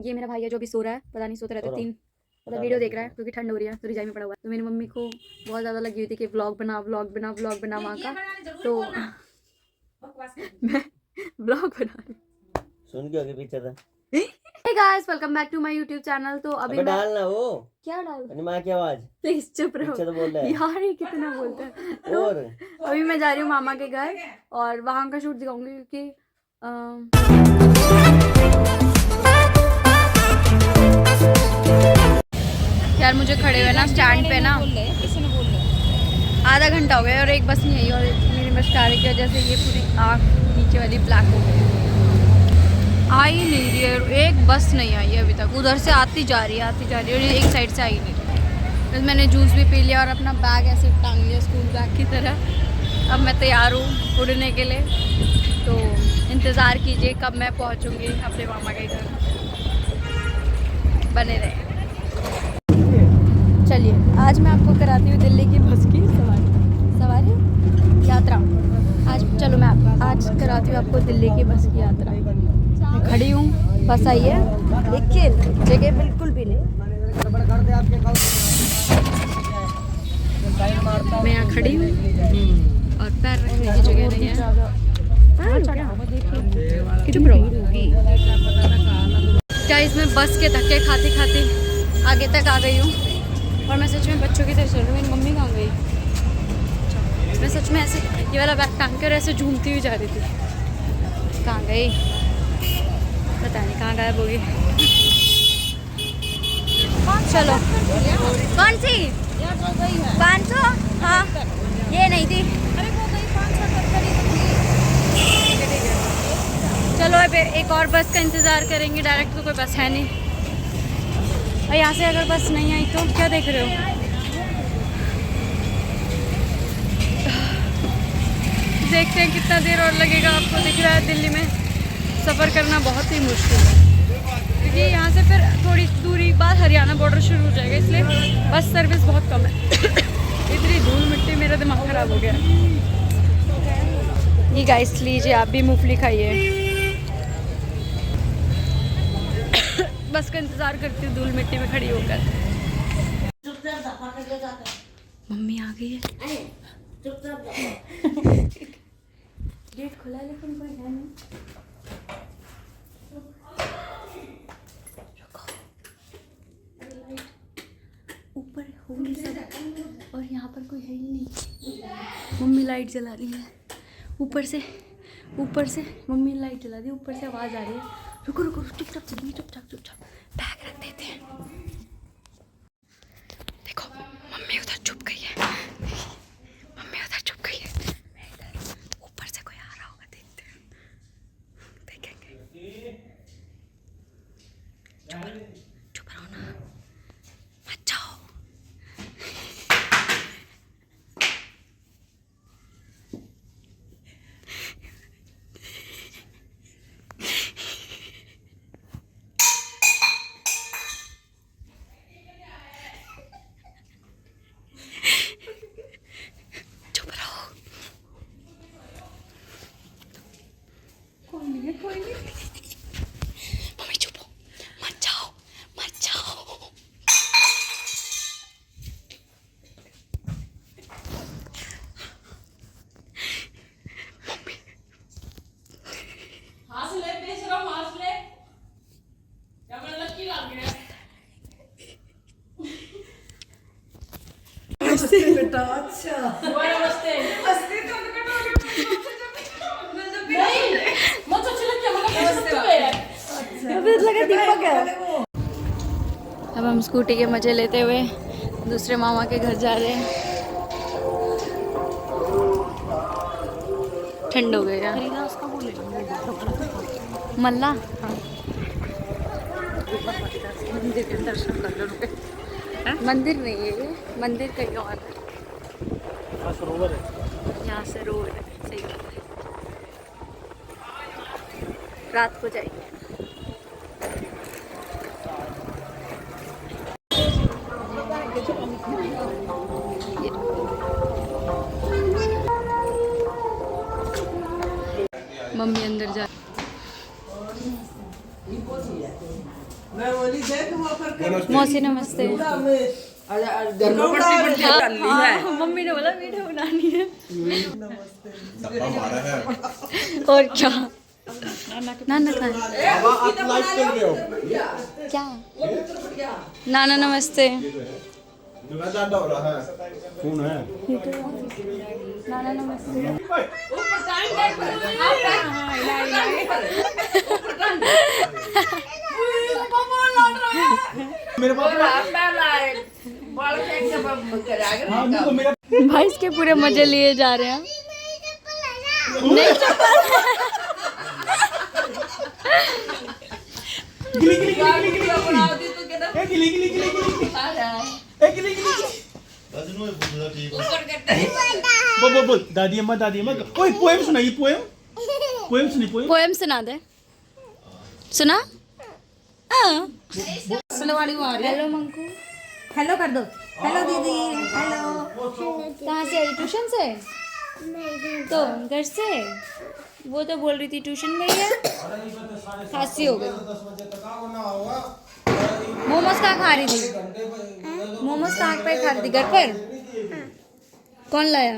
ये मेरा भाई है जो अभी सो रहा है, पता नहीं सोते रहते 3 मतलब वीडियो देख रहा है क्योंकि ठंड हो रही है तो रजाई में पड़ा हुआ है। तो मेरी मम्मी को बहुत ज़्यादा लगी हुई थी कि व्लॉग बना वहाँ का, तो मैं व्लॉग बना रही सुन के आगे पीछे था। Hey guys, welcome back to my YouTube channel. तो अभी मैं डालना वो क्या डाल अपनी माँ की आवाज, प्लीज चुप रहो पीछे तो बोल रहा है यार, ये कितना बोलता है। तो और अभी मैं जा रही हूँ मामा के घर और वहाँ का शूट दिखाऊंगी क्योंकि यार मुझे खड़े हुए ना स्टैंड पे ना आधा घंटा हो गया और एक बस नहीं आई, और मेरी मस्कारे की वजह से ये पूरी आँख नीचे वाली ब्लैक हो गई, आ ही नहीं रही है। एक बस नहीं आई है अभी तक, उधर से आती जा रही है और एक साइड से आई नहीं रही। बस मैंने जूस भी पी लिया और अपना बैग ऐसे टांग लिया स्कूल बैग की तरह। अब मैं तैयार हूँ उड़ने के लिए, तो इंतज़ार कीजिए कब मैं पहुँचूँगी अपने मामा के घर। बने रहे। चलिए आज मैं आपको कराती हूँ दिल्ली की बस की सवारी यात्रा। आज चलो मैं आज कराती हूँ आपको दिल्ली की बस की यात्रा। मैं खड़ी हूँ, बस आई है लेकिन जगह बिल्कुल भी नहीं। मैं यहाँ खड़ी हूँ और पैर रखने की जगह नहीं है। क्या इसमें बस के धक्के खाते खाते आगे तक आ गई हूँ और मैं सच में बच्चों की तरह चल रही हूँ। मेरी मम्मी कहाँ गई? मैं सच में ऐसे ये वाला बैग टांग कर ऐसे झूमती हुई जा रही थी। कहाँ गई पता नहीं, कहाँ गायब होगी। चलो कौन सी 500? हाँ ये नहीं थी। चलो अब एक और बस का इंतज़ार करेंगे, डायरेक्ट तो कोई बस है नहीं। और यहाँ से अगर बस नहीं आई तो क्या देख रहे हो? देखते हैं कितना देर और लगेगा। आपको दिख रहा है दिल्ली में सफ़र करना बहुत ही मुश्किल है क्योंकि यहाँ से फिर थोड़ी दूरी बाद हरियाणा बॉर्डर शुरू हो जाएगा, इसलिए बस सर्विस बहुत कम है। इतनी धूल मिट्टी, मेरा दिमाग ख़राब हो गया। ये गाइस लीजिए, आप भी मूंगफली खाइए। बस का इंतज़ार करती हूँ धूल मिट्टी में खड़ी होकर। मम्मी आ गई है। गेट खुला है लेकिन कोई है नहीं। ऊपर होंगे सब और यहाँ पर कोई है ही नहीं। मम्मी लाइट जला रही है ऊपर से मम्मी लाइट जला दी, ऊपर से आवाज़ आ रही है। रुको चुपचाप बैग रख देते हैं। देखो मम्मी उधर चुप गई है, ऊपर से कोई आ रहा होगा, देखेंगे। चुप रहो ना, मत जाओ। कोई नहीं। मम्मी चुप हो, मत जाओ। मम्मी हंस ले, बेशरम हंस ले। क्या मेरा लकी लग गया? बेटा अच्छा नमस्ते। अब हम स्कूटी के मजे लेते हुए दूसरे मामा के घर जा रहे हैं। ठंड हो गई यार। मल्ला मंदिर के दर्शन कर लो। मंदिर नहीं है ये, मंदिर कहीं और है। सरोवर है, यहाँ से रोड है। सही बात है, रात को जाएंगे। मम्मी अंदर जा मैं बोली देख वो पर मौसी नमस्ते। हाँ, मम्मी ने बोला वीडियो बनानी है। और क्या नाना क्या नाना नमस्ते। कौन है? नाना नमस्ते। मेरे भाई इसके पूरे मजे लिए जा रहे हैं। नहीं बोल दादी अम्मा ओए पोएम सुनाइए पोएम सुनी पोएम। पोएम सुना दे। सुना? हेलो मंकू। हेलो कर दो। हेलो दीदी। हेलो। कहाँ से आई? ट्यूशन से? तो घर से? वो तो बोल रही थी ट्यूशन गई है। खांसी हो गई। मोमोज कहाँ खा रही थी? मोमोज कहाँ पे खा रही थी? घर पर? कौन लाया?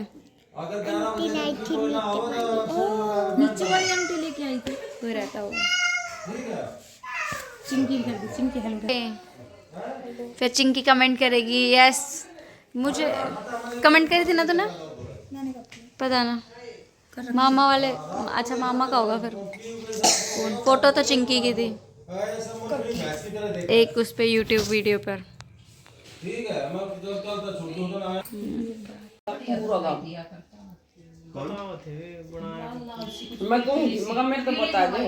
नीचे वाली आंटी लेके आई थी। कोई रहता होगा। चिंकी कर दी। चिंकी हेलो। फिर चिंकी कमेंट करेगी यस। मुझे कमेंट करी थी ना तूने? पता ना मामा वाले। अच्छा मामा का होगा फिर। फोटो तो चिंकी की थी एक उस पे यूट्यूब वीडियो पर। मैं कहूँगी मगर मेरे तो बता दो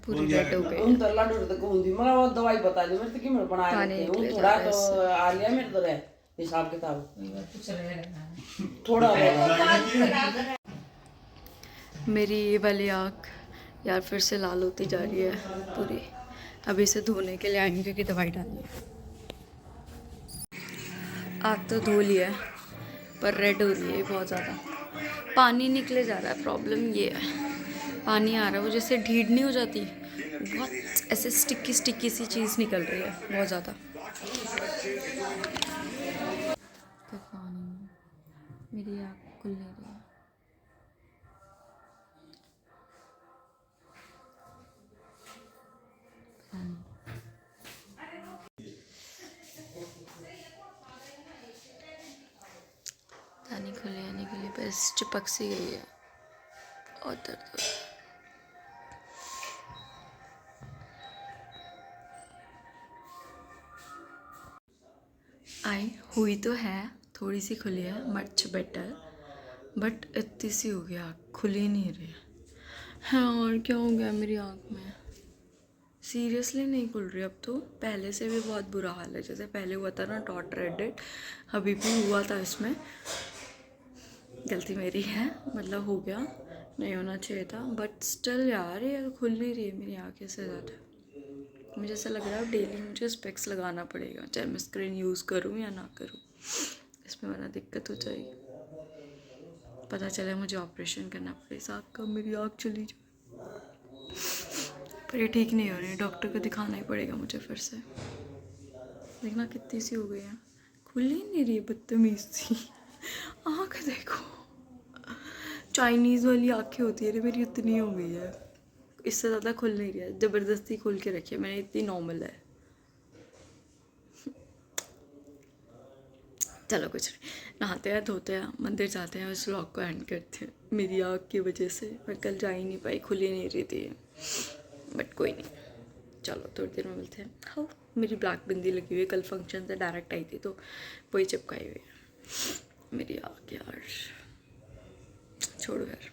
पूरी रेड हो गई। उन तो लाडू तो कहूँगी मगर वो दवाई बता दो मेरे तो क्यों बनाया हूँ थोड़ा तो आ लिया मेरे तो रहे हिसाब किताब थोड़ा। मेरी ये वाली आँख यार फिर से लाल होती जा रही है पूरी। अभी इसे धोने के लिए आएंगे क्योंकि दवाई डालनी है। आँख तो धो लिया है पर रेड हो रही है बहुत ज़्यादा। पानी निकले जा रहा है। प्रॉब्लम ये है पानी आ रहा है वो जैसे ढीठ नहीं हो जाती बहुत ऐसे स्टिकी सी चीज़ निकल रही है बहुत ज़्यादा। मेरी आँख खुल नहीं रही है। नहीं खुली बस चिपक सी गई है और दर्द हो रहा है। आई हुई तो है थोड़ी सी खुली है मच बेटर बट इतनी सी हो गया खुली नहीं रही है। हाँ और क्या हो गया मेरी आँख में? सीरियसली नहीं खुल रही अब तो। पहले से भी बहुत बुरा हाल है जैसे पहले हुआ था ना डॉट रेडेड अभी भी हुआ था। इसमें गलती मेरी है मतलब हो गया नहीं होना चाहिए था बट स्टिल यार ये खुल नहीं रही है मेरी आँखें से ज़्यादा। मुझे ऐसा लग रहा है अब डेली मुझे स्पेक्स लगाना पड़ेगा चाहे मैं स्क्रीन यूज़ करूँ या ना करूँ। इसमें वरना दिक्कत हो जाएगी। पता चला मुझे ऑपरेशन करना पड़े इस आँख का मेरी आँख चली जाए। पर ये ठीक नहीं हो रही है डॉक्टर को दिखाना ही पड़ेगा मुझे फिर से। देखना कितनी सी हो गई है खुल ही नहीं रही है बदतमीज़ सी। आँख देखो चाइनीज़ वाली आँखें होती है रे मेरी उतनी हो गई है इससे ज़्यादा खुल नहीं रही है। ज़बरदस्ती खोल के रखी है मैंने इतनी नॉर्मल है। चलो कुछ नहीं नहाते हैं धोते हैं मंदिर जाते हैं उस व्लॉग को एंड करते हैं। मेरी आँख की वजह से मैं कल जा ही नहीं पाई खुल ही नहीं रही थी बट कोई नहीं चलो थोड़ी देर में मिलते हैं। हाँ मेरी ब्लैक बिंदी लगी हुई है कल फंक्शन से डायरेक्ट आई थी तो वही चिपकाई हुई है मेरी आँख यार। छोड़ो यार।